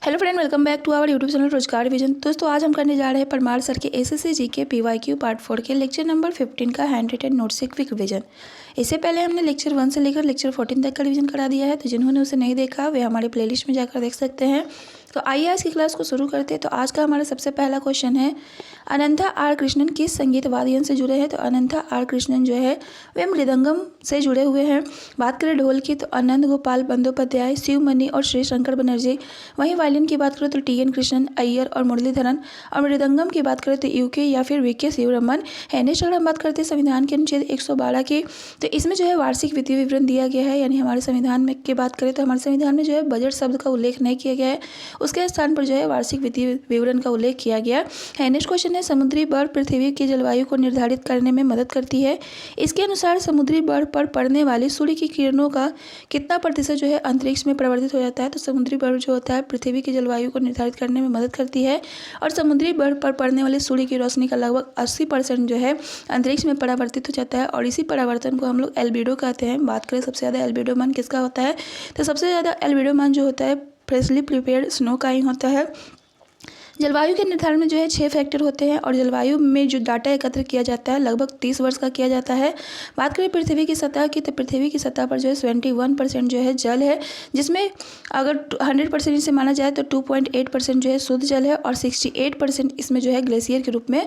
Hello friend, welcome back to our YouTube channel Rozgar Vision. दोस्तों आज हम करने जा रहे हैं परमार सर के एसएससी जीके पीवाईक्यू पार्ट 4 के लेक्चर नंबर 15 का हैंड रिटन नोट से क्विक रिवीजन। इससे पहले हमने लेक्चर 1 से लेकर लेक्चर 14 तक का रिवीजन करा दिया है, तो जिन्होंने उसे नहीं देखा वे हमारे प्लेलिस्ट में जाकर देख सकते हैं। तो आइए आज की क्लास को शुरू करते हैं। तो आज का हमारा सबसे पहला क्वेश्चन है, अनंता आर कृष्णन किस संगीत वाद्य यंत्र से जुड़े हैं। तो अनंता आर कृष्णन जो है वे मृदंगम से जुड़े हुए हैं। बात करें ढोल की तो आनंद गोपाल बंदोपाध्याय, शिवमणि और श्री शंकर बनर्जी। वहीं वायलिन की बात करें तो टी.एन. कृष्णन, अय्यर और मुरलीधरन। और मृदंगम की बात करें तो यूके या फिर वीके शिवरमन है। नेक्स्ट अगर हम बात करते हैं संविधान के अनुच्छेद 112 की, तो इसमें जो है वार्षिक वित्तीय विवरण दिया गया है। यानी हमारे संविधान में की बात करें तो हमारे संविधान में जो है बजट शब्द का उल्लेख नहीं किया गया है, उसके स्थान पर जो है वार्षिक वित्तीय विवरण का उल्लेख किया गया है। नेक्स्ट क्वेश्चन है, समुद्री बर्फ पृथ्वी की जलवायु को निर्धारित करने में मदद करती है। इसके अनुसार समुद्री बर्फ पर पड़ने वाली सूर्य की किरणों का कितना प्रतिशत जो है अंतरिक्ष में प्रवर्धित हो जाता है। तो समुद्री बर्फ जो होता है पृथ्वी की जलवायु को निर्धारित करने में मदद करती है और समुद्री बर्फ पर पड़ने वाले सूर्य की रोशनी का लगभग 80% जो है अंतरिक्ष में परावर्तित हो जाता है और इसी परावर्तन को हम लोग एल्बिडो कहते हैं। बात करें सबसे ज़्यादा एल्बिडो मान किसका होता है, तो सबसे ज़्यादा एल्बिडो मान जो होता है फ्रेशली प्रिपेयर्ड स्नो का ही होता है। जलवायु के निर्धारण में जो है 6 फैक्टर होते हैं और जलवायु में जो डाटा एकत्र किया जाता है लगभग 30 वर्ष का किया जाता है। बात करें पृथ्वी की सतह की, तो पृथ्वी की सतह पर जो है 71% जो है जल है, जिसमें अगर 100% इसे माना जाए तो 2.8% जो है शुद्ध जल है और 68% इसमें जो है ग्लेशियर के रूप में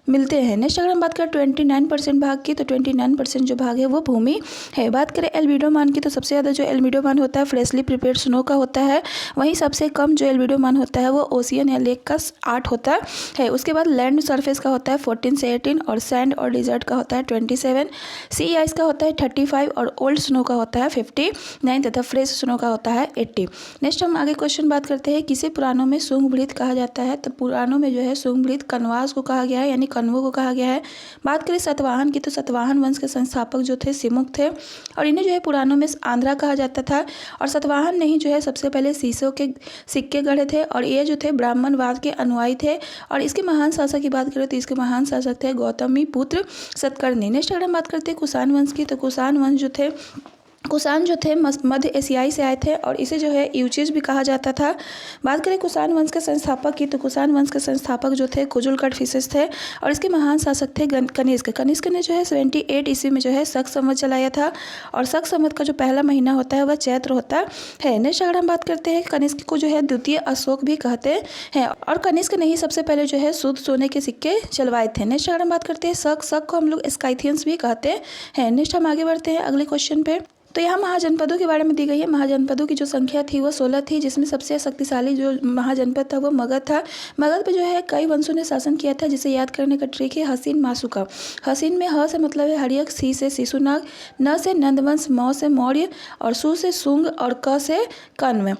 मिलते हैं। नेक्स्ट अगर हम बात करें 29% भाग की, तो 29% जो भाग है वो भूमि है। बात करें एल्बिडो मान की, तो सबसे ज़्यादा जो एल्बिडो मान होता है फ्रेशली प्रिपेयर्ड स्नो का होता है। वहीं सबसे कम जो एल्बिडो मान होता है वो ओशियन या लेक का 8 होता है। उसके बाद लैंड सरफेस का होता है 14 से 18 और सैंड और डिजर्ट का होता है 27, सी आइस का होता है 35 और ओल्ड स्नो का होता है 59 तथा फ्रेश स्नो का होता है 80। नेक्स्ट हम आगे क्वेश्चन बात करते हैं, किसे पुराणों में शुंगभृत कहा जाता है। तो पुराणों में जो है शुंगभृत कनवास को कहा गया है, यानी कण्वों को कहा गया है। बात करें सतवाहन की, तो सतवाहन वंश के संस्थापक जो थे सिमुक थे और इन्हें जो है पुराणों में आंध्रा कहा जाता था। और सतवाहन ने ही जो है सबसे पहले शीशों के सिक्के गढ़े थे और ये जो थे ब्राह्मणवाद के अनुयायी थे। और इसके महान शासक की बात करें तो इसके महान शासक थे गौतमी पुत्र सतकर्णी। नेक्स्ट अगर हम बात करते हैं कुषाण वंश की, तो कुषाण जो थे मध्य एशियाई से आए थे और इसे जो है यूचिस भी कहा जाता था। बात करें कुषाण वंश के संस्थापक की, तो कुषाण वंश के संस्थापक जो थे कुजुलकट फिशेस थे और इसके महान शासक थे कनिष्क। कनिष्क ने जो है 78 ईस्वी में जो है शक संवत चलाया था और शक संवत का जो पहला महीना होता है वह चैत्र होता है। नेक्स्ट अगर हम बात करते हैं, कनिष्क को जो है द्वितीय अशोक भी कहते हैं और कनिष्क ने ही सबसे पहले जो है शुद्ध सोने के सिक्के चलवाए थे। नेक्स्ट अगर हम बात करते हैं शक को हम लोग स्काइथियंस भी कहते हैं। नेक्स्ट हम आगे बढ़ते हैं अगले क्वेश्चन पे। तो यहाँ महाजनपदों के बारे में दी गई है। महाजनपदों की जो संख्या थी वो 16 थी, जिसमें सबसे शक्तिशाली जो महाजनपद था वो मगध था। मगध पे जो है कई वंशों ने शासन किया था, जिसे याद करने का ट्रिक है हसीन मासुका। हसीन में ह से मतलब है हरियक, सी से शिशुनाग, न से नंदवंश, मौ से मौर्य और सु से शुंग और क से कण्व।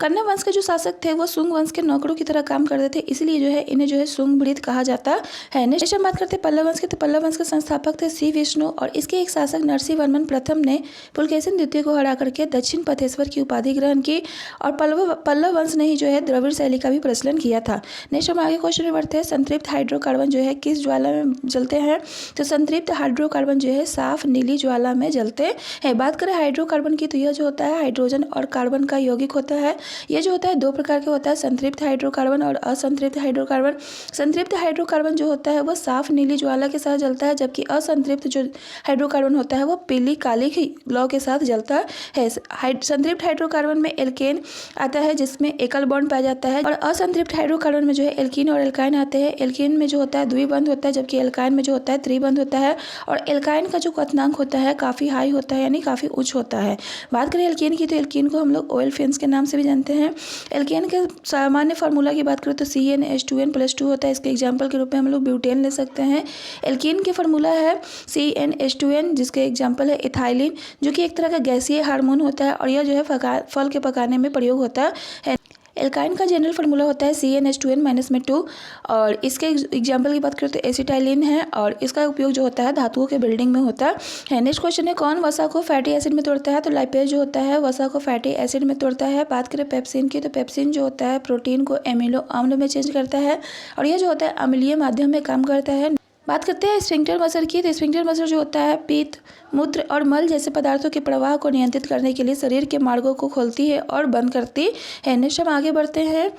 कण्व वंश के जो शासक थे वो शुंग वंश के नौकरों की तरह काम करते थे, इसलिए जो है इन्हें जो है शुंगभृत कहा जाता है। नेक्स्ट हम बात करते हैं पल्लव वंश के, तो पल्लव वंश के संस्थापक थे श्री विष्णु और इसके एक शासक नरसिंहवर्मन प्रथम ने पुलकेशिन द्वितीय को हरा करके दक्षिण पथेश्वर की उपाधि ग्रहण की और पल्लव वंश ने ही जो है द्रविड़ शैली का भी प्रचलन किया था। नेक्स्ट हम आगे क्वेश्चन में बढ़ते हैं, संतृप्त हाइड्रोकार्बन जो है किस ज्वाला में जलते हैं। तो संतृप्त हाइड्रोकार्बन जो है साफ नीली ज्वाला में जलते हैं। बात करें हाइड्रोकार्बन की, तो यह जो होता है हाइड्रोजन और कार्बन का यौगिक होता है। यह जो होता है 2 प्रकार के होता है, संतृप्त हाइड्रोकार्बन और असंतृप्त हाइड्रोकार्बन। संतृप्त हाइड्रोकार्बन जो होता है वह साफ नीली ज्वाला के साथ जलता है, जबकि असंतृप्त जो हाइड्रोकार्बन होता है वह पीली काली लौ के साथ जलता है। संतृप्त हाइड्रोकार्बन में एल्केन आता है जिसमें एकल बॉन्ड पाया जाता है और असंतृप्त हाइड्रोकार्बन में जो है एल्कीन और एल्काइन आते हैं। एल्कीन में जो होता है द्विबंध होता है, जबकि एल्काइन में जो होता है त्रिबंध होता है और एल्काइन का जो क्वथनांक होता है काफ़ी हाई होता है, यानी काफ़ी उच्च होता है। बात करें एल्कीन की, तो एल्कीन को हम लोग ऑयल फेन्स के नाम से भी जानते हैं। एल्कीन के सामान्य फार्मूला की बात करें तो CnH2n+2 होता है। इसके एग्जाम्पल के रूप में हम लोग ब्यूटेन ले सकते हैं। एल्कीन के फार्मूला है CnH2n, जिसके एग्जाम्पल है इथाइलिन, जो कि एक तरह का गैसीय हार्मोन होता है और यह जो है फल के पकाने में प्रयोग होता है। एल्काइन का जनरल फार्मूला होता है CnH2n-2 और इसके एग्जाम्पल की बात करें तो एसिटाइलिन है और इसका उपयोग जो होता है धातुओं के बिल्डिंग में होता है। नेक्स्ट क्वेश्चन है, कौन वसा को फैटी एसिड में तोड़ता है। तो लाइपेज जो होता है वसा को फैटी एसिड में तोड़ता है। बात करें पेप्सिन की, तो पेप्सिन जो होता है प्रोटीन को एमिनो अम्ल में चेंज करता है और यह जो होता है अम्लीय माध्यम में काम करता है। बात करते हैं स्फिंक्टर मसल की। तो स्फिंक्टर मसल जो होता है पित्त, मूत्र और मल जैसे पदार्थों के प्रवाह को नियंत्रित करने के लिए शरीर के मार्गों को खोलती है और बंद करती है। नेक्स्ट हम आगे बढ़ते हैं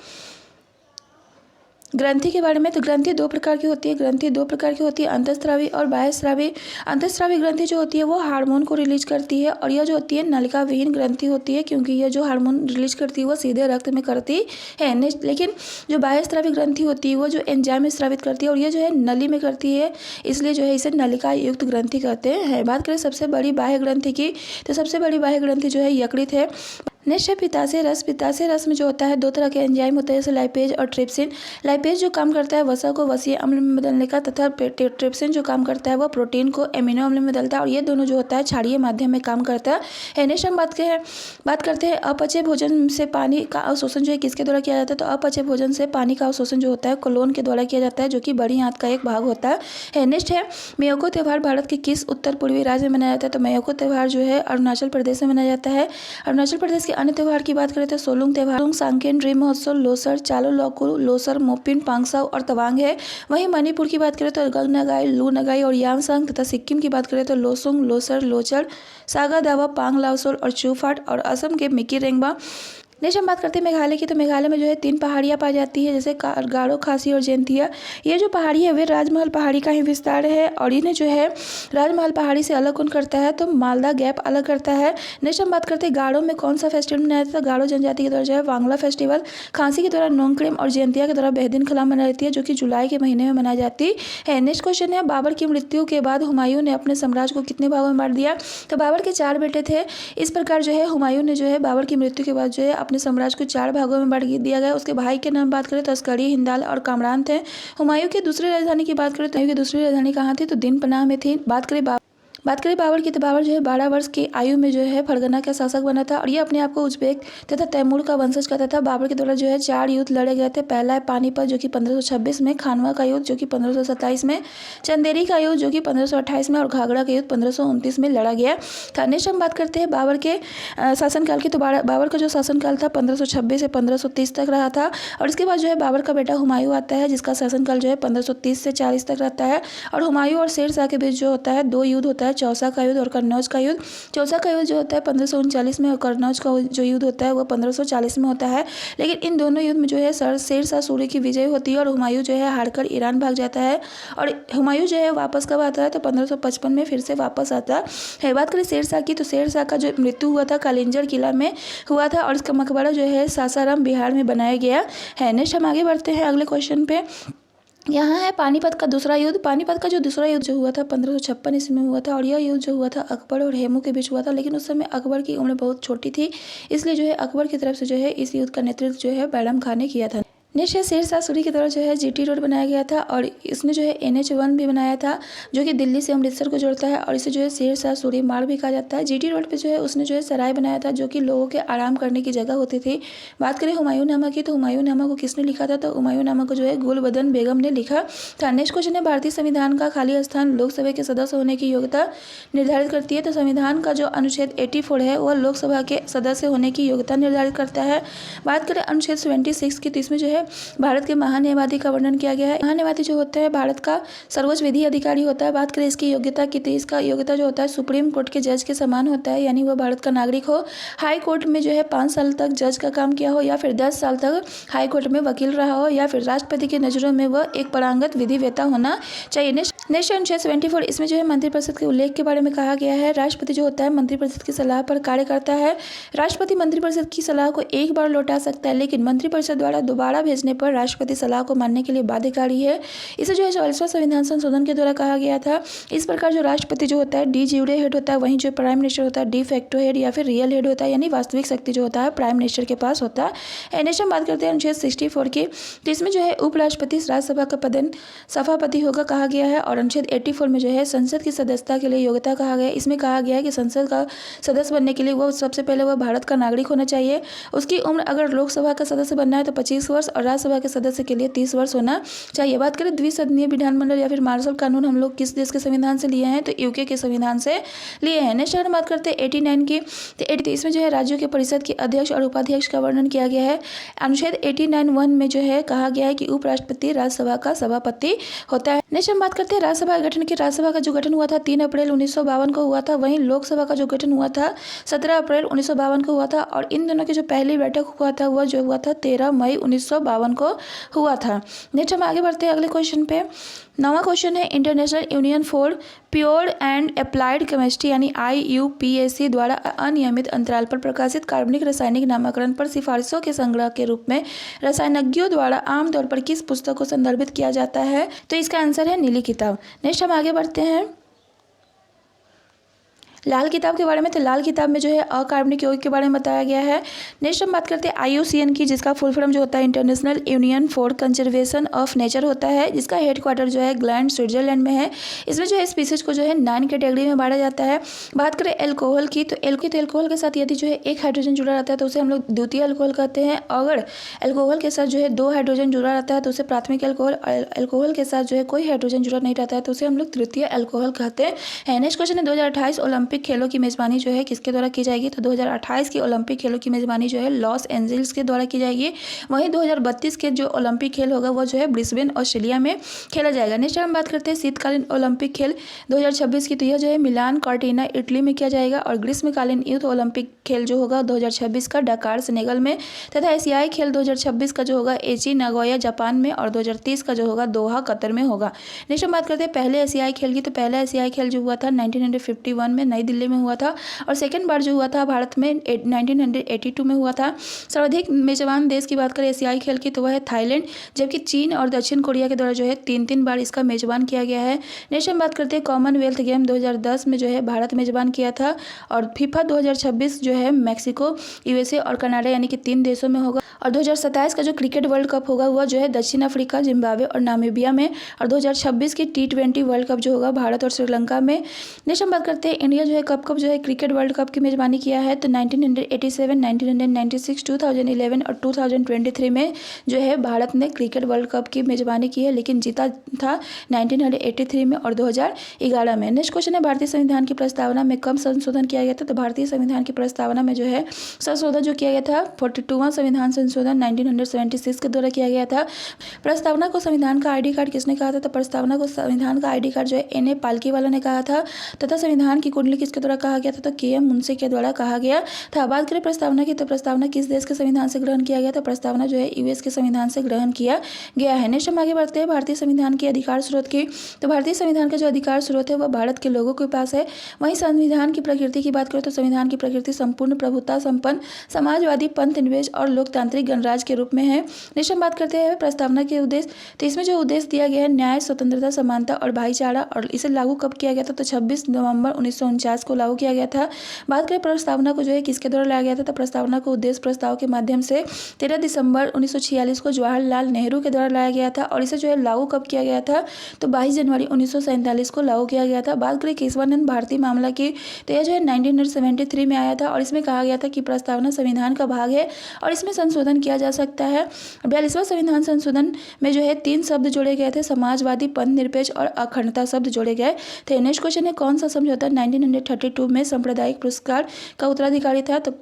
ग्रंथि के बारे में। तो ग्रंथि दो प्रकार की होती है, अंतःस्रावी और बाह्यस्रावी। अंतःस्रावी ग्रंथि जो होती है वो हार्मोन को रिलीज करती है, और यह जो होती है नलिका विहीन ग्रंथि होती है, क्योंकि यह जो हार्मोन रिलीज करती है वो सीधे रक्त में करती है। नेक्स्ट लेकिन जो बाह्यस्रावी ग्रंथि होती है वो जो एंजाइम स्रावित करती है, और यह जो है नली में करती है, इसलिए जो है इसे नलिका युक्त ग्रंथि कहते हैं। बात करें सबसे बड़ी बाह्य ग्रंथि की, तो सबसे बड़ी बाह्य ग्रंथि जो है यकृत है। नेक्स्ट है पित्ताशय रस। पित्ताशय रस में जो होता है दो तरह के एंजाइम होते हैं, जैसे लाइपेज और ट्रिप्सिन। लाइपेज जो काम करता है वसा को वसीय अम्ल में बदलने का, तथा ट्रिप्सिन जो काम करता है वह प्रोटीन को एमिनो अम्ल में बदलता है, और ये दोनों जो होता है क्षारीय माध्यम में काम करता है। नेक्स्ट हम बात करते हैं अपचय भोजन से पानी का अवशोषण जो है किसके द्वारा किया जाता है। तो अपचय भोजन से पानी का अवशोषण जो होता है कोलोन के द्वारा किया जाता है, जो कि बड़ी आंत का एक भाग होता है। नेक्स्ट है मेयोको त्यौहार भारत के किस उत्तर पूर्वी राज्य में मनाया जाता है। तो मेयोको त्यौहार जो है अरुणाचल प्रदेश में मनाया जाता है। अरुणाचल प्रदेश के अन्य त्यौहार की बात करें तो सोलुंग त्यौहार, सांकेन, ड्री महोत्सव, लोसर, चालो लोकू, लोसर, मोपिन, पांगसाउ और तवांग है। वहीं मणिपुर की बात करें तो गंगनगाई, लू नगाई और यामसांग, तथा सिक्किम की बात करें तो लोसुंग, लोसर, लोचर, सागा दावा, पांग लाओसोल और चूफाट, और असम के मिकी रेंगबा। नेक्स्ट हम बात करते हैं मेघालय की। तो मेघालय में जो है 3 पहाड़ियाँ पाई जाती है, जैसे गारो, खासी और जैंतिया। ये जो पहाड़ी है वे राजमहल पहाड़ी का ही विस्तार है, और इन्हें जो है राजमहल पहाड़ी से अलग कौन करता है, तो मालदा गैप अलग करता है। नेक्स्ट हम बात करते हैं गारो में कौन सा फेस्टिवल मनाया जाता है। गारो जनजाति के द्वारा जो है वांगला फेस्टिवल, खांसी के द्वारा नोंगक्रेम और जैंतिया के द्वारा बेहदिन खला मनाई जाती है, जो कि जुलाई के महीने में मनाई जाती है। नेक्स्ट क्वेश्चन है बाबर की मृत्यु के बाद हुमायूं ने अपने साम्राज्य को कितने भागों में बांट दिया। तो बाबर के 4 बेटे थे। इस प्रकार जो है हुमायूं ने जो है बाबर की मृत्यु के बाद जो है अपने साम्राज्य को 4 भागों में बांट दिया गया। उसके भाई के नाम बात करें तो अस्करी, हिंदाल और कामरान थे। हुमायूं की दूसरी राजधानी की बात करें तो हुमायूं की दूसरी राजधानी कहाँ थी, तो दीनपनाह में थी। बात करें बाबर की, तो बाबर जो है 12 वर्ष की आयु में जो है फरगना का शासक बना था, और ये अपने आप को उज्बेक तथा तैमूर का वंशज कहता था। बाबर के द्वारा जो है 4 युद्ध लड़े गए थे। पहला है पानीपत जो कि 1526 में, खानवा का युद्ध जो कि 1527 में, चंदेरी का युद्ध जो कि 1528 में, और घाघरा का युद्ध 1529 में लड़ा गया था। नेक्स्ट हम बात करते हैं बाबर के शासनकाल की। तो बाबर का जो शासनकाल था 1526 से 1530 तक रहा था, और इसके बाद जो है बाबर का बेटा हुमायूं आता है, जिसका शासनकाल जो है 1530 से 40 तक रहता है। और हुमायूं और शेर शाह के बीच जो होता है 2 युद्ध होता है, चौसा का युद्ध और कन्नौज का युद्ध। चौसा का युद्ध जो होता है 1539 में, और कन्नौज का जो युद्ध होता है वो 1540 में होता है। लेकिन इन दोनों युद्ध में जो है शेर शाह सूरी की विजय होती है, और हुमायूं जो है हारकर ईरान भाग जाता है। और हुमायूं जो है वापस कब आता है, तो 1555 में फिर से वापस आता है। बात करें शेर शाह की, तो शेर शाह का जो मृत्यु हुआ था कालिंजर किला में हुआ था, और इसका मकबरा जो है सासाराम बिहार में बनाया गया है। नेक्स्ट हम आगे बढ़ते हैं अगले क्वेश्चन पे। यहाँ है पानीपत का दूसरा युद्ध। पानीपत का जो दूसरा युद्ध जो हुआ था 1556 ईस्वी में हुआ था, और यह युद्ध जो हुआ था अकबर और हेमू के बीच हुआ था। लेकिन उस समय अकबर की उम्र बहुत छोटी थी, इसलिए जो है अकबर की तरफ से जो है इस युद्ध का नेतृत्व जो है बैरम खान ने किया था। नेक्स्ट है शेर शाह सूरी के द्वारा जो है जीटी रोड बनाया गया था, और इसने जो है NH1 भी बनाया था, जो कि दिल्ली से अमृतसर को जोड़ता है, और इसे जो है शेर शाह सूरी मार्ग भी कहा जाता है। जीटी रोड पे जो है उसने जो है सराय बनाया था, जो कि लोगों के आराम करने की जगह होती थी। बात करें हुमायूंनामा की, तो हुमायूंनामा को किसने लिखा था, तो हुमायूंनामा को जो है गुलबदन बेगम ने लिखा था। नेक्स्ट क्वेश्चन है भारतीय संविधान का खाली स्थान लोकसभा के सदस्य होने की योग्यता निर्धारित करती है। तो संविधान का जो अनुच्छेद 84 है वह लोकसभा के सदस्य होने की योग्यता निर्धारित करता है। बात करें अनुच्छेद 76 की, तो इसमें जो है भारत के महान्यायवादी का वर्णन किया गया है। महान्यायवादी जो होता है भारत का सर्वोच्च विधि अधिकारी होता है। बात करें इसकी योग्यता की, तो इसका योग्यता जो होता है सुप्रीम कोर्ट के जज के समान होता है, यानी वह भारत का नागरिक हो, हाई कोर्ट में जो है 5 साल तक जज का काम किया हो, या फिर 10 साल तक हाई कोर्ट में वकील रहा हो, या फिर राष्ट्रपति की नज़रों में वह एक पारंगत विधिवेत्ता होना चाहिए। नेक्स्ट अनुच्छेद 74, इसमें जो है मंत्रिपरिषद के उल्लेख के बारे में कहा गया है। राष्ट्रपति जो होता है मंत्रिपरिषद की सलाह पर कार्य करता है। राष्ट्रपति मंत्रिपरिषद की सलाह को एक बार लौटा सकता है, लेकिन मंत्रिपरिषद द्वारा दोबारा भेजने पर राष्ट्रपति सलाह को मानने के लिए बाध्यकारी है। इसे जो है 44वां संविधान संशोधन के द्वारा कहा गया था। इस प्रकार जो राष्ट्रपति जो होता है डी ज्यूरे हेड होता है, वहीं जो प्राइम मिनिस्टर होता है डी फैक्टो हेड या फिर रियल हेड होता है, यानी वास्तविक शक्ति जो होता है प्राइम मिनिस्टर के पास होता है। नेक्स्ट हम बात करते हैं अनुच्छेद 64 की, तो इसमें जो है उपराष्ट्रपति राज्यसभा का पदन सभापति होगा कहा गया है। और अनुच्छेद 84 में जो है संसद की सदस्यता के लिए योग्यता कहा गया है। इसमें कहा गया है कि संसद का सदस्य बनने के लिए वो सबसे पहले वह भारत का नागरिक होना चाहिए। उसकी उम्र अगर लोकसभा का सदस्य बनना है तो 25 वर्ष, और राज्यसभा के सदस्य के लिए 30 वर्ष होना चाहिए। बात करें द्विसदनीय विधानमंडल या फिर मार्शल कानून हम लोग किस देश के संविधान से लिए हैं, तो यूके के संविधान से लिए हैं। नेक्स्ट हम बात करते हैं 89 की, तो इसमें जो है राज्यों के परिषद के अध्यक्ष और उपाध्यक्ष का वर्णन किया गया है। अनुच्छेद 89(1) में जो है कहा गया है कि उपराष्ट्रपति राज्यसभा का सभापति होता है। नेक्स्ट हम बात करते हैं राज्यसभा के गठन की, राज्यसभा का जो गठन हुआ था 3 अप्रैल 1952 को हुआ था, वहीं लोकसभा का जो गठन हुआ था 17 अप्रैल 1952 को हुआ था, और इन दोनों की जो पहली बैठक हुआ था वह जो हुआ था 13 मई 1952 को हुआ था। नेक्स्ट हम आगे बढ़ते हैं अगले क्वेश्चन पे। 9वां क्वेश्चन है, international union for pure and applied chemistry यानी IUPAC द्वारा अनियमित अंतराल पर प्रकाशित कार्बनिक रासायनिक नामकरण पर सिफारिशों के संग्रह के रूप में रसायनज्ञों द्वारा आमतौर पर किस पुस्तक को संदर्भित किया जाता है? तो इसका आंसर है नीली किताब। नेक्स्ट हम आगे बढ़ते हैं लाल किताब के बारे में। तो लाल किताब में जो है अकार्बनिक यौगिक के बारे में बताया गया है। नेक्स्ट हम बात करते हैं IUCN की, जिसका फुल फॉर्म जो होता है international union for conservation of nature होता है, जिसका हेडक्वार्टर जो है ग्लैंड स्विट्जरलैंड में है। इसमें जो है स्पीसीज को जो है 9 कैटेगरी में बांटा जाता है। बात करें एल्कोहल की, तो एल्कोहल के साथ यदि जो है एक हाइड्रोजन जुड़ा रहता है तो उसे हम लोग द्वितीय एल्कोहल कहते हैं। अगर एल्कोहल के साथ जो है 2 हाइड्रोजन जुड़ा रहता है तो उसे प्राथमिक एल्कोहल, एल्कोहल के साथ जो है कोई हाइड्रोजन जुड़ा नहीं रहता है तो उसे हम लोग तृतीय एल्कोहल कहते हैं। नेक्स्ट क्वेश्चन है, 2028 ओलंपिक खेलों की मेजबानी जो है किसके द्वारा की जाएगी? तो 2028 की ओलंपिक खेलों की मेजबानी जो है लॉस एंजल्स के द्वारा की जाएगी। वहीं 2032 के जो ओलंपिक खेल होगा वो जो है ब्रिस्बेन ऑस्ट्रेलिया में खेला जाएगा। नेक्स्ट हम बात करते हैं शीतकालीन ओलंपिक खेल 2026 की, तो यह जो है मिलान कॉर्टिना इटली में किया जाएगा। और ग्रीष्मकालीन यूथ ओलंपिक खेल जो होगा 2026 का डकार सेनेगल में, तथा एशियाई खेल 2026 का जो होगा एची नागोया जापान में, और 2030 का जो होगा दोहा कतर में होगा। नेक्स्ट हम बात करते हैं पहले एशियाई खेल की, तो पहला एशियाई खेल जो हुआ था 1951 में नई दिल्ली में हुआ था, और सेकंड बार जो हुआ था भारत में 1982 में हुआ था। सर्वाधिक मेजबान देश की बात करें एशियाई खेल की तो वह है थाईलैंड, जबकि चीन और दक्षिण कोरिया के द्वारा जो है 3 बार इसका मेजबान किया गया है। नेक्स्ट हम बात करते हैं कॉमनवेल्थ गेम 2010 में जो है भारत मेजबान किया था, और फीफा 2026 जो है मैक्सिको, USA और कनाडा यानी कि 3 देशों में होगा। और 2027 का जो क्रिकेट वर्ल्ड कप होगा वह जो है दक्षिण अफ्रीका, जिम्बाब्वे और नामीबिया में, और 2026 की T20 वर्ल्ड कप जो होगा भारत और श्रीलंका में। नेक्स्ट हम बात करते हैं इंडिया जो है कब जो है क्रिकेट वर्ल्ड कप की मेजबानी किया है, तो 1987, 1996, 2011 और 2023 में जो है भारत ने क्रिकेट वर्ल्ड कप की मेजबानी की है, लेकिन जीता था 1983 में और 2011 में। नेक्स्ट क्वेश्चन है, भारतीय संविधान की प्रस्तावना में कब संशोधन किया गया था? तो भारतीय संविधान की प्रस्तावना में जो है संशोधन जो किया गया था 42वां संविधान संशोधन 1976 के द्वारा किया गया था। प्रस्तावना को संविधान का ID कार्ड किसने कहा था? तो प्रस्तावना को संविधान का ID कार्ड जो है NA पालकीवाला ने कहा था, तथा संविधान की कुंडली किसके द्वारा कहा गया था? तो KM मुंशी के द्वारा कहा गया था। बात करें प्रस्तावना की, तो प्रस्तावना किस देश के संविधान से ग्रहण किया गया? तो प्रस्तावना जो है US के संविधान से ग्रहण किया गया है। नेक्स्ट हम आगे बढ़ते हैं भारतीय संविधान के अधिकार स्रोत की, तो भारतीय संविधान का जो अधिकार स्रोत है वह भारत के लोगों के पास है। वहीं संविधान की प्रकृति की बात करें तो संविधान की प्रकृति संपूर्ण प्रभुता संपन्न समाजवादी पंथ निवेश और लोकतांत्रिक गणराज्य के रूप में है। नेक्स्ट हम बात करते हैं प्रस्तावना के उद्देश्य, तो इसमें जो उद्देश्य दिया गया है न्याय, स्वतंत्रता, समानता और भाईचारा, और इसे लागू कब किया गया था? तो 26 नवंबर 1949 को लागू किया गया था। बात करें प्रस्तावना को जो है किसके द्वारा लाया गया था? तो प्रस्तावना को उद्देश्य प्रस्ताव के माध्यम से 13 दिसंबर 1946 को जवाहरलाल नेहरू के द्वारा लाया गया था, और इसे जो है लागू कब किया गया था? तो 22 जनवरी 1947 को लागू किया गया था। बात करें केशवानंद भारती मामला की, तो यह जो है 1973 में आया था, और इसमें कहा गया था कि प्रस्तावना संविधान का भाग है और इसमें संशोधन किया जा सकता है। 42वां संविधान संशोधन में जो है 3 शब्द जोड़े गए थे, समाजवादी, पंथ निरपेक्ष और अखंडता शब्द जोड़े गए थे। नेक्स्ट क्वेश्चन है, कौन सा समझौता 1932 में सांप्रदायिक पुरस्कार का उत्तराधिकारी था? तो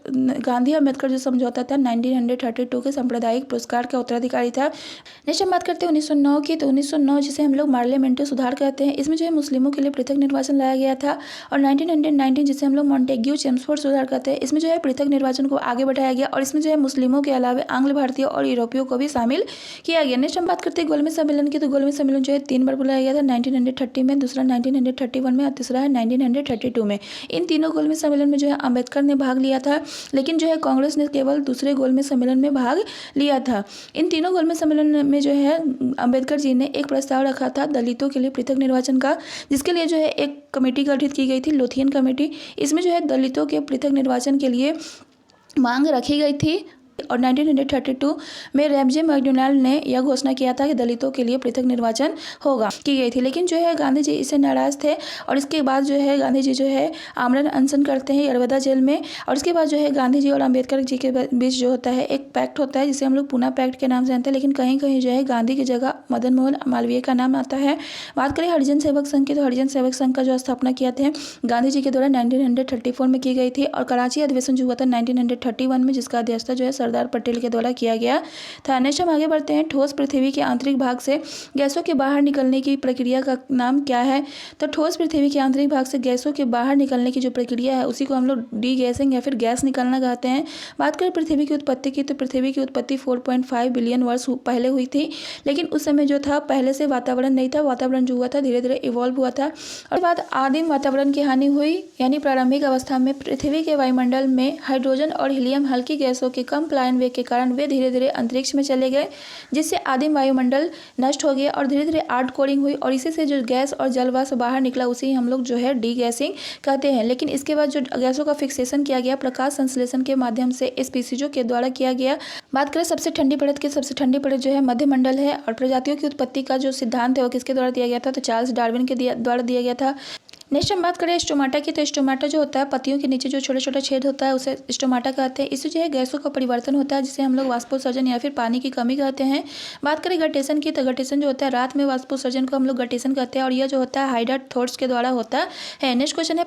गांधी अम्बेडकर जो समझौता था 1932 के सांप्रदायिक पुरस्कार का उत्तराधिकारी था। नेक्स्ट हम बात करते हैं 1909 की, तो 1909 जिसे हम लोग पार्लियामेंट्री सुधार कहते हैं, इसमें जो है मुस्लिमों के लिए पृथक निर्वाचन लाया गया था। और 1919 जिसे हम लोग मॉन्टेग्यू चेम्सफोर्ड सुधार कहते हैं, इसमें जो है पृथक निर्वाचन को आगे बढ़ाया गया, और इसमें जो है मुस्लिमों के अलावा आंग्ल भारतीय और यूरोपियों को भी शामिल किया गया। नेक्स्ट हम बात करते हैं गोलमेज सम्मेलन की, तो गोलमेज सम्मेलन जो है 3 बार बुलाया गया था, 1930 में, दूसरा 1931 में और तीसरा है 1932 में। इन तीनों गोलमेज सम्मेलन में जो है अम्बेडकर ने भाग लिया था, लेकिन जो है कांग्रेस ने केवल दूसरे गोलमेज सम्मेलन में भाग लिया था। इन तीनों गोलमेज सम्मेलन में जो है अम्बेडकर जी ने एक प्रस्ताव रखा था दलितों के लिए पृथक निर्वाचन का, जिसके लिए जो है एक कमेटी गठित की गई थी, लोथियन कमेटी। इसमें जो है दलितों के पृथक निर्वाचन के लिए मांग रखी गई थी। और 1932 में रैमजे मैकडोनाल्ड ने यह घोषणा किया था कि दलितों के लिए पृथक निर्वाचन होगा की गई थी, लेकिन जो है गांधी जी इससे नाराज थे, और इसके बाद जो है गांधी जी जो है आमरण अनशन करते हैं यरवदा जेल में। और इसके बाद जो है गांधी जी और अम्बेडकर जी के बीच जो होता है एक पैक्ट होता है, जिसे हम लोग पूना पैक्ट के नाम से जानते हैं, लेकिन कहीं कहीं जो है गांधी की जगह मदन मोहन मालवीय का नाम आता है। बात करें हरिजन सेवक संघ की, तो हरिजन सेवक संघ का जो स्थापना किया थे गांधी जी के द्वारा 1934 में की गई थी, और कराची अधिवेशन जो हुआ था 1931 में, जिसका अध्यक्षता जो है सरदार पटेल के द्वारा किया गया था। नेक्स्ट हम आगे बढ़ते हैं। ठोस पृथ्वी के आंतरिक भाग से गैसों के बाहर निकलने की प्रक्रिया का नाम क्या है? तो ठोस पृथ्वी के आंतरिक भाग से गैसों के बाहर निकलने की जो प्रक्रिया है उसी को हम लोग डी गैसिंग या फिर गैस निकलना कहते हैं। बात करें पृथ्वी की उत्पत्ति की, तो पृथ्वी की उत्पत्ति 4.5 बिलियन वर्ष पहले हुई थी, लेकिन उस समय जो था पहले से वातावरण नहीं था। वातावरण जो हुआ था धीरे धीरे इवॉल्व हुआ था और बाद आदिम वातावरण की हानि हुई, यानी प्रारंभिक अवस्था में पृथ्वी के वायुमंडल में हाइड्रोजन और हीलियम हल्की गैसों के कम पलायन वेग के कारण वे धीरे धीरे अंतरिक्ष में चले गए, जिससे आदिम वायुमंडल नष्ट हो गया और धीरे धीरे आर्ट कोरिंग हुई और इसी से जो गैस और जल वाष्प बाहर निकला उसे हम लोग जो है डी गैसिंग कहते हैं। लेकिन इसके बाद जो गैसों का फिक्सेशन किया गया प्रकाश संश्लेषण के माध्यम से स्पीसीजों के द्वारा किया गया। बात करें सबसे ठंडी परत की, सबसे ठंडी परत जो है मध्यमंडल है और प्रजातियों की उत्पत्ति का जो सिद्धांत है वो किसके द्वारा दिया गया था? तो चार्ल्स डार्विन के द्वारा दिया गया था। नेक्स्ट हम बात करें स्टोमाटा की, तो स्टोमाटा जो होता है पत्तियों के नीचे जो छोटा छोटा छेद होता है उसे स्टोमाटा कहते हैं। इससे जो है गैसों का परिवर्तन होता है जिसे हम लोग वाष्पोत्सर्जन या फिर पानी की कमी कहते हैं। बात करें गटेशन की, तो गटेशन जो होता है रात में वाष्पोत्सर्जन को हम लोग गटेशन कहते हैं और यह जो होता है हाइड्रा थोट्स के द्वारा होता है। नेक्स्ट क्वेश्चन है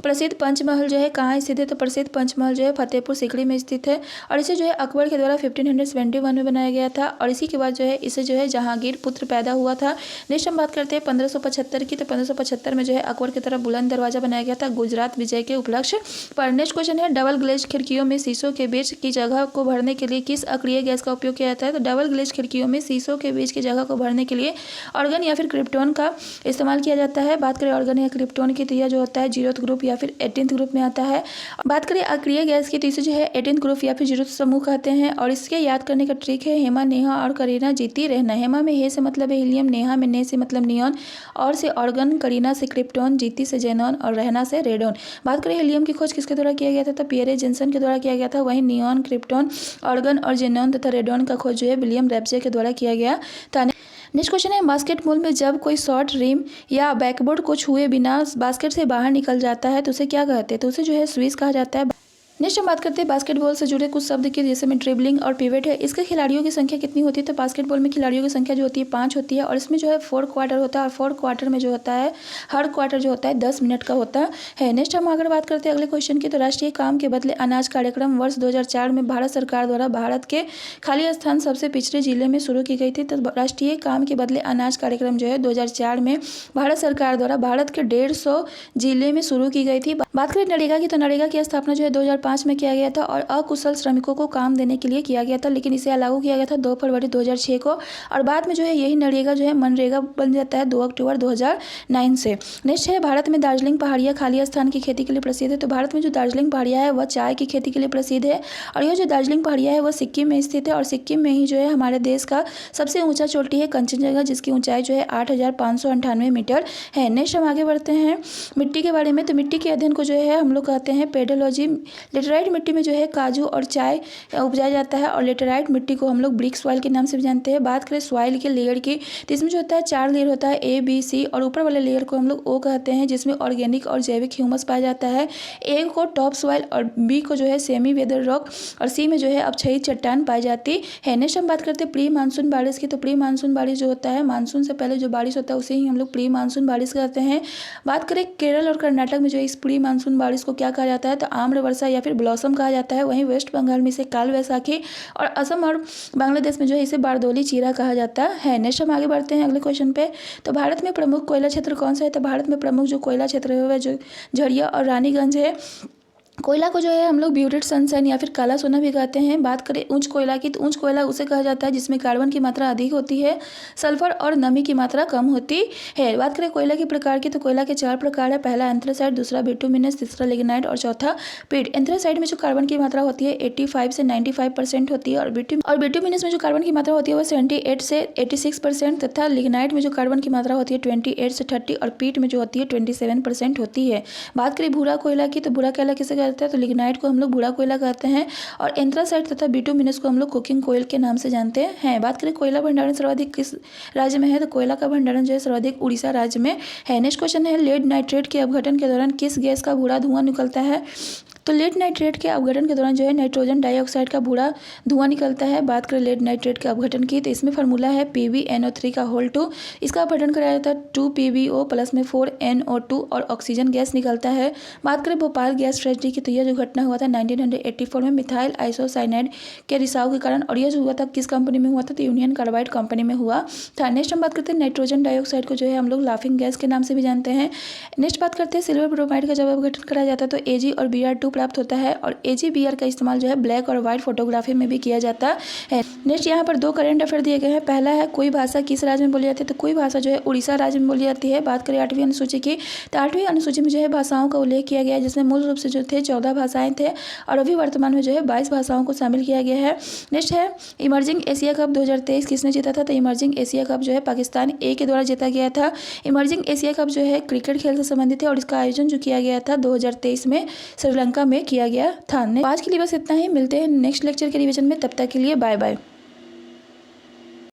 प्रसिद्ध पंचमहल जो है कहाँ स्थित है? तो प्रसिद्ध पंचमहल जो है फतेहपुर सीकरी में स्थित है और इसे जो है अकबर के द्वारा 1571 में बनाया गया था और इसी के बाद जो है इसे जो है जहांगीर पुत्र पैदा हुआ था। नेक्स्ट हम बात करते हैं 1575 की, तो 1575 में जो है अकबर की तरफ बुलंद दरवाजा बनाया गया था गुजरात विजय के उपलक्ष्य पर। नेक्स्ट क्वेश्चन है डबल ग्लेज खिड़कियों में शीशों के बीच की जगह को भरने के लिए किस अक्रिय गैस का उपयोग किया जाता है? तो डबल ग्लेज खिड़कियों में शीशों के बीच की जगह को भरने के लिए ऑर्गन या फिर क्रिप्टोन का इस्तेमाल किया जाता है। बात करें ऑर्गन या क्रिप्टोन की, तो यह जो होता है 0th ग्रुप या फिर 18th ग्रुप में आता है। बात करें अक्रिय गैस की, तो इसे जो है 18th ग्रुप या फिर 0th समूह कहते हैं और इसके याद करने का ट्रिक है हेमा, नेहा और करीना जीती रहना। हेमा में हे से मतलब है हीलियम, नेहा में ने से मतलब नियॉन और से ऑर्गन, करीना से क्रिप्टोन, जीती से जेनॉन और रहना से रेडोन। बात करें हीलियम की खोज किसके द्वारा किया गया था? तो पियरे जेन्सन के द्वारा किया गया था। वहीं नियॉन, क्रिप्टोन, ऑर्गन और जेनॉन तथा रेडोन का खोज जो है विलियम रैप्जे के द्वारा किया गया था। नेक्स्ट क्वेश्चन है बास्केटबॉल में जब कोई शॉट रिम या बैकबोर्ड को छुए बिना बास्केट से बाहर निकल जाता है तो उसे क्या कहते हैं? तो उसे जो है स्विच कहा जाता है। नेक्स्ट हम बात करते हैं बास्केटबॉल से जुड़े कुछ शब्द की, जैसे में ड्रिबलिंग और पिवेट है। इसके खिलाड़ियों की संख्या कितनी होती है? तो बास्केटबॉल में खिलाड़ियों की संख्या जो होती है 5 होती है और इसमें जो है 4 क्वार्टर होता है और 4 क्वार्टर में जो होता है हर क्वार्टर जो होता है 10 मिनट का होता है। नेक्स्ट हम अगर बात करते हैं अगले क्वेश्चन की, तो राष्ट्रीय काम के बदले अनाज कार्यक्रम वर्ष 2004 में भारत सरकार द्वारा भारत के खाली स्थान सबसे पिछड़े जिले में शुरू की गई थी। तो राष्ट्रीय काम के बदले अनाज कार्यक्रम जो है 2004 में भारत सरकार द्वारा भारत के 150 जिले में शुरू की गई थी। बात करें नरेगा की, तो नरेगा की स्थापना जो है 2005 में किया गया था और अकुशल श्रमिकों को काम देने के लिए किया गया था, लेकिन इसे लागू किया गया था 2 फरवरी 2006 को और बाद में जो है यही नरेगा जो है मनरेगा बन जाता है 2 अक्टूबर 2009 से। नेक्स्ट है भारत में दार्जिलिंग पहाड़ियाँ खाली स्थान की खेती के लिए प्रसिद्ध है। तो भारत में जो दार्जिलिंग पहाड़ियाँ है वह चाय की खेती के लिए प्रसिद्ध है और यह जो दार्जिलिंग पहाड़ियाँ है वह सिक्किम में स्थित है और सिक्किम में ही जो है हमारे देश का सबसे ऊंचा चोटी है कंचनजंगा, जिसकी ऊंचाई जो है 8598 मीटर है। नेक्स्ट हम आगे बढ़ते हैं मिट्टी के बारे में। तो मिट्टी के अध्ययन को जो है हम लोग कहते हैं पेडोलॉजी। लेटराइट मिट्टी में जो है काजू और चाय उपजाया जाता है और लेटराइट मिट्टी को हम लोग ब्रिक सॉइल के नाम से भी जानते हैं। बात करें सॉइल के लेयर की, तो इसमें जो होता है 4 लेयर होता है A, B, C और ऊपर वाले लेयर को हम लोग O कहते हैं, जिसमें ऑर्गेनिक और जैविक ह्यूमस पाया जाता है। A को टॉप सॉइल और B को जो है सेमी वेदर रॉक और C में जो है अपक्षयी चट्टान पाई जाती है। नेक्स्ट हम बात करते हैं प्री मानसून बारिश की। तो प्री मानसून बारिश जो होता है मानसून से पहले जो बारिश होता है उसे ही हम लोग प्री मानसून बारिश कहते हैं। बात करें केरल और कर्नाटक में जो इस प्री मानसून बारिश को क्या कहा जाता है? तो आम्र वर्षा या फिर ब्लॉसम कहा जाता है। वहीं वेस्ट बंगाल में इसे काल वैसाखी और असम और बांग्लादेश में जो है इसे बारदोली चीरा कहा जाता है। नेक्स्ट हम आगे बढ़ते हैं अगले क्वेश्चन पे। तो भारत में प्रमुख कोयला क्षेत्र कौन सा है? तो भारत में प्रमुख जो कोयला क्षेत्र है वह जो झरिया और रानीगंज है। कोयला को जो है हम लोग ब्यूटेड सनशाइन या फिर काला सोना भी कहते हैं। बात करें ऊंच कोयला की, तो ऊंच कोयला उसे कहा जाता है जिसमें कार्बन की मात्रा अधिक होती है, सल्फर और नमी की मात्रा कम होती है। बात करें कोयला के प्रकार की, तो कोयला के 4 प्रकार है। पहला एंथ्रासाइट, दूसरा बिटुमिनस, तीसरा लिग्नाइट और चौथा पीट। एंथ्रासाइट में जो कार्बन की मात्रा होती है 85 से 95% होती है और बिटुमिनस में जो कार्बन की मात्रा होती है वह 78 से 86% तथा लिग्नाइट में जो कार्बन की मात्रा होती है 28 से 30 और पीट में जो होती है 27% होती है। बात करें भूरा कोयला की, तो भूरा कोयला किसे कहते हैं? तो लिग्नाइट को हम लोग भूरा कोयला कहते हैं और एंथ्रासाइट तथा बिटुमिनस को हम लोग कुकिंग कोयल के नाम से जानते हैं। बात करें कोयला भंडारण सर्वाधिक किस राज्य में है? तो कोयला का भंडारण जो है सर्वाधिक उड़ीसा राज्य में है। नेक्स्ट क्वेश्चन है लेड नाइट्रेट के अपघटन के दौरान किस गैस का भूरा धुआं निकलता है? तो लेड नाइट्रेट के अपघटन के दौरान जो है नाइट्रोजन डाइऑक्साइड का भूरा धुआं निकलता है। बात करें लेड नाइट्रेट के अपघटन की तो इसमें फार्मूला है PbNO3 का होल 2। इसका अपघटन कराया जाता है 2PbO प्लस में 4NO2 और ऑक्सीजन गैस निकलता है। बात करें भोपाल गैस ट्रेजेडी की तो यह जो घटना हुआ था 1984 में मिथाइल आइसोसाइनाइड के रिसाव के कारण, और यह जो हुआ था किस कंपनी में हुआ था तो यूनियन कार्बाइड कंपनी में हुआ था। नेक्स्ट हम बात करते हैं नाइट्रोजन डाइऑक्साइड को जो है हम लोग लाफिंग गैस के नाम से भी जानते हैं। नेक्स्ट बात करते हैं सिल्वर ब्रोमाइड का जब अपघटन कराया जाता है तो Ag और Br2 प्राप्त होता है, और AgBr का इस्तेमाल जो है ब्लैक और व्हाइट फोटोग्राफी में भी किया जाता है। नेक्स्ट यहाँ पर दो करंट अफेयर दिए गए हैं। पहला है कोई भाषा किस राज्य में बोली जाती है तो कोई भाषा जो है उड़ीसा राज्य में बोली जाती है। बात करें 8वीं अनुसूची की तो 8वीं अनुसूची में जो है भाषाओं का उल्लेख किया गया है, जिसमें मूल रूप से जो थे 14 भाषाएं थे, और अभी वर्तमान में जो है 22 भाषाओं को शामिल किया गया है। नेक्स्ट है इमर्जिंग एशिया कप 2023 किसने जीता था तो इमर्जिंग एशिया कप जो है पाकिस्तान ए के द्वारा जीता गया था। इमर्जिंग एशिया कप जो है क्रिकेट खेल से संबंधित है, और इसका आयोजन जो किया गया था 2023 में श्रीलंका में किया गया था। आज के लिए बस इतना ही, मिलते हैं नेक्स्ट लेक्चर के रिवीजन में, तब तक के लिए बाय बाय।